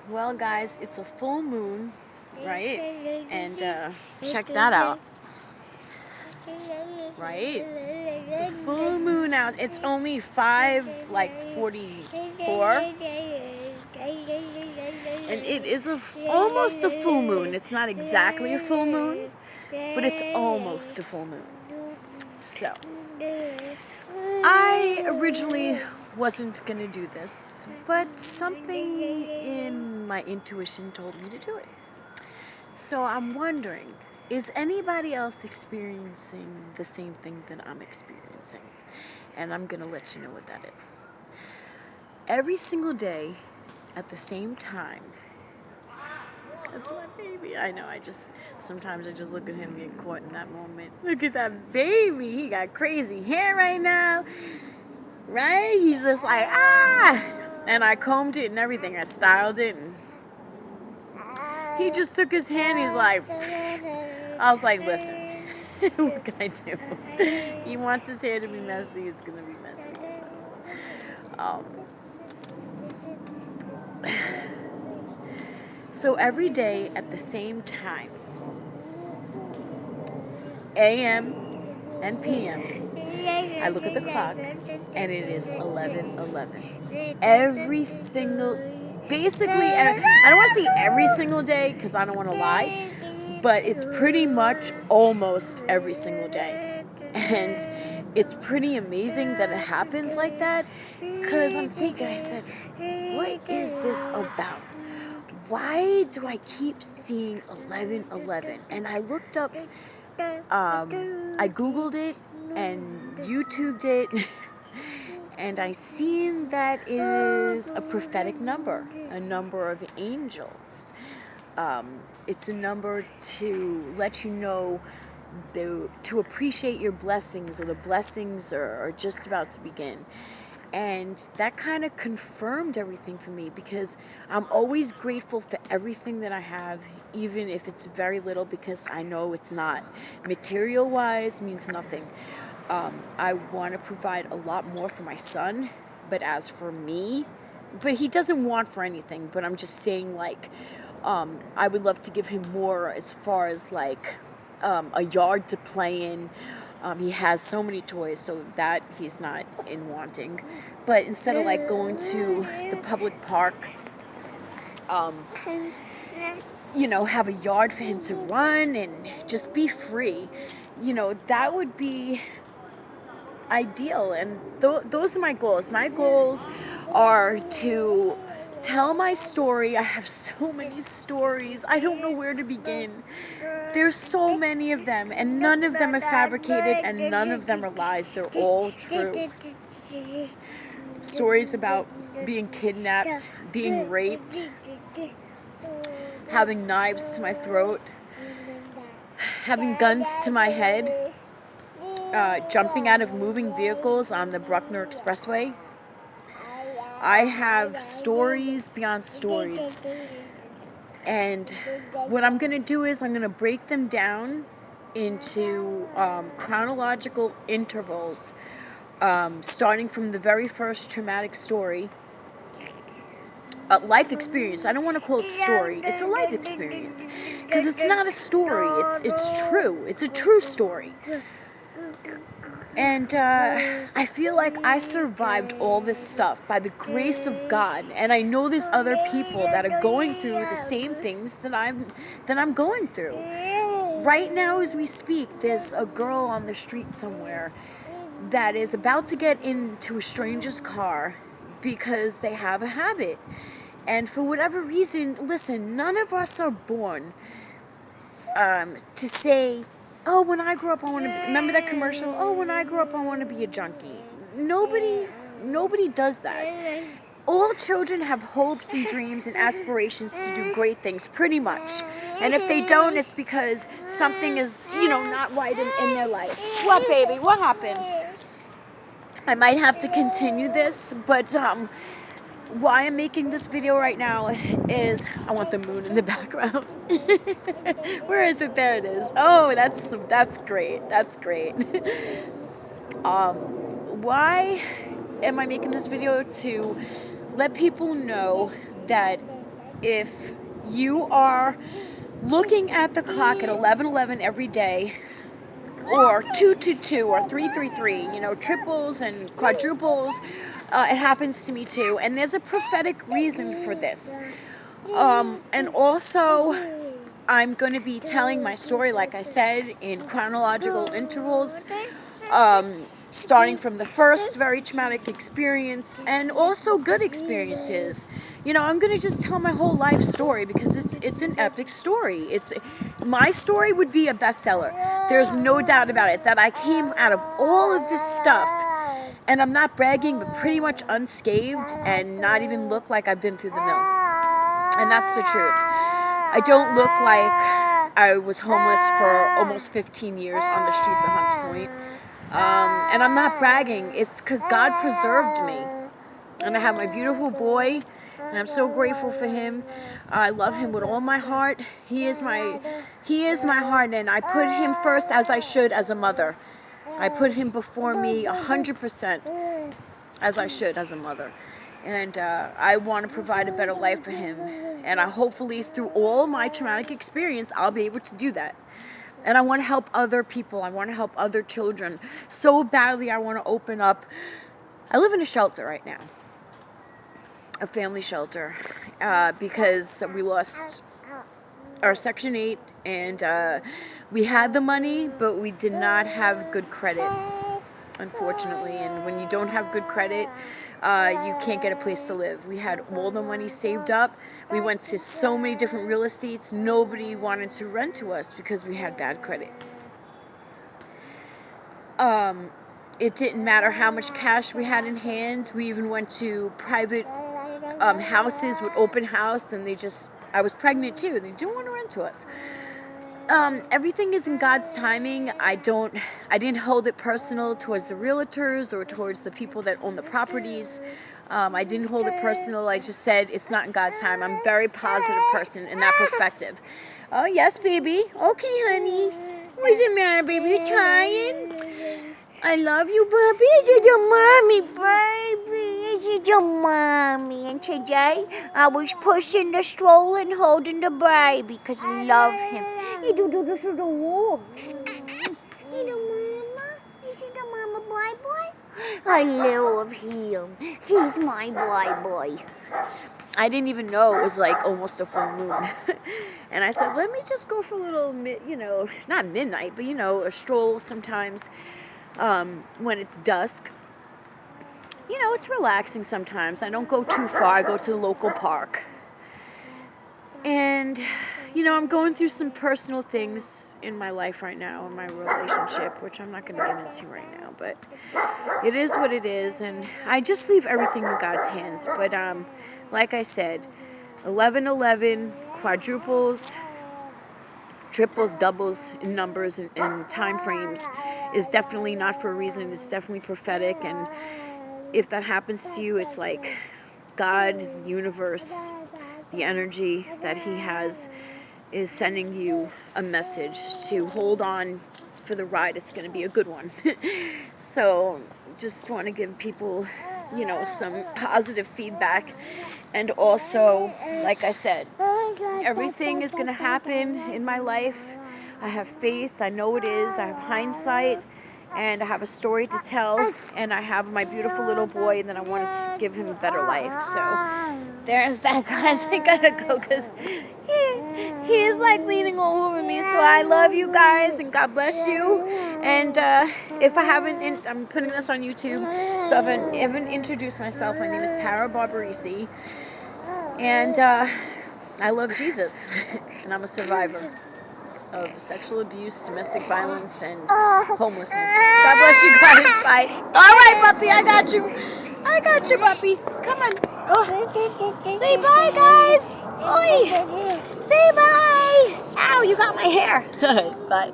Well, guys, it's a full moon, right? And check that out, right? It's a full moon out. It's only 5:44, and it is almost a full moon. It's not exactly a full moon, but it's almost a full moon. So, I originally wasn't going to do this, but something in my intuition told me to do it. So I'm wondering, is anybody else experiencing the same thing that I'm experiencing? And I'm going to let you know what that is. Every single day at the same time. That's my baby. I know, sometimes I just look at him and get caught in that moment. Look at that baby. He got crazy hair right now. Right? He's just like, ah! And I combed it and everything. I styled it. And he just took his hand. He's like, pfft. I was like, listen, what can I do? He wants his hair to be messy. It's going to be messy. So every day at the same time, AM and PM, I look at the clock and it is 11:11. Basically, I don't want to say every single day because I don't want to lie, but it's pretty much almost every single day. And it's pretty amazing that it happens like that because I'm thinking, I said, what is this about? Why do I keep seeing 11:11? And I looked up, I Googled it and YouTubed it, and I seen that it is a prophetic number, a number of angels. It's a number to let you know to appreciate your blessings, or the blessings are just about to begin. And that kind of confirmed everything for me because I'm always grateful for everything that I have, even if it's very little, because I know it's not material-wise, means nothing. I want to provide a lot more for my son, but as for me, but he doesn't want for anything, but I'm just saying, like, I would love to give him more as far as, like, a yard to play in. He has so many toys, so that he's not in wanting. But instead of like going to the public park, have a yard for him to run and just be free, that would be ideal. And those are my goals. My goals are to tell my story. I have so many stories. I don't know where to begin. There's so many of them, and none of them are fabricated, and none of them are lies. They're all true. Stories about being kidnapped, being raped, having knives to my throat, having guns to my head, jumping out of moving vehicles on the Bruckner Expressway. I have stories beyond stories. And what I'm going to do is I'm going to break them down into chronological intervals, starting from the very first traumatic story. Life experience. I don't want to call it story. It's a life experience. Because it's not a story. It's true. It's a true story. And I feel like I survived all this stuff by the grace of God. And I know there's other people that are going through the same things that I'm going through. Right now as we speak, there's a girl on the street somewhere that is about to get into a stranger's car because they have a habit. And for whatever reason, listen, none of us are born to say, oh, when I grow up, I want to be... Remember that commercial? Oh, when I grow up, I want to be a junkie. Nobody does that. All children have hopes and dreams and aspirations to do great things, pretty much. And if they don't, it's because something is, not right in their life. What, baby? What happened? I might have to continue this, but why I'm making this video right now is I want the moon in the background. Where is it? There it is. Oh, that's great. That's great. Why am I making this video? To let people know that if you are looking at the clock at 11:11 every day, or 222 or 333, triples and quadruples, it happens to me too. And there's a prophetic reason for this. And also, I'm going to be telling my story, like I said, in chronological intervals, starting from the first very traumatic experience and also good experiences. I'm going to just tell my whole life story because it's an epic story. My story would be a bestseller. There's no doubt about it that I came out of all of this stuff, and I'm not bragging, but pretty much unscathed and not even look like I've been through the mill. And that's the truth. I don't look like I was homeless for almost 15 years on the streets of Hunts Point. And I'm not bragging. It's because God preserved me. And I have my beautiful boy, and I'm so grateful for him. I love him with all my heart. He is my heart, and I put him first, as I should as a mother. I put him before me 100%, as I should as a mother. And I want to provide a better life for him. And hopefully through all my traumatic experience, I'll be able to do that. And I want to help other people. I want to help other children. So badly, I want to open up. I live in a shelter right now. A family shelter. Because we lost our Section 8. And we had the money, but we did not have good credit, unfortunately. And when you don't have good credit, you can't get a place to live. We had all the money saved up. We went to so many different real estates. Nobody wanted to rent to us because we had bad credit. It didn't matter how much cash we had in hand. We even went to private houses with open house, and I was pregnant too. They didn't want to rent to us. Everything is in God's timing. I didn't hold it personal towards the realtors or towards the people that own the properties. I didn't hold it personal. I just said it's not in God's time. I'm a very positive person in that perspective. Oh, yes, baby. Okay, honey. What's the matter, baby? You tired? I love you, baby. Is it your mommy, baby? Is it your mommy? And today, I was pushing the stroller and holding the baby because I love him. You do this to the wall. You know, Mama? Is it the Mama boy? I love him. He's my boy. I didn't even know it was like almost a full moon. And I said, let me just go for a little, not midnight, but a stroll sometimes when it's dusk. It's relaxing sometimes. I don't go too far. I go to the local park. And, I'm going through some personal things in my life right now, in my relationship, which I'm not going to get into right now, but it is what it is, and I just leave everything in God's hands. But, like I said, 11:11, quadruples, triples, doubles in numbers and time frames is definitely not for a reason. It's definitely prophetic, and if that happens to you, it's like God, the universe, the energy that He has is sending you a message to hold on for the ride. It's going to be a good one. So just want to give people, some positive feedback. And also, like I said, everything is going to happen in my life. I have faith. I know it is. I have hindsight. And I have a story to tell. And I have my beautiful little boy that I wanted to give him a better life. So there's that, guys. I gotta go because he is like leaning all over me. So I love you guys and God bless you. And if I haven't, I'm putting this on YouTube. So if I haven't introduced myself, my name is Tara Barbarisi. And I love Jesus. And I'm a survivor of sexual abuse, domestic violence, and homelessness. God bless you guys. Bye. All right, puppy. I got you, puppy. Come on. Oh. Say bye, guys. Oi. Say bye. Ow, you got my hair. Bye.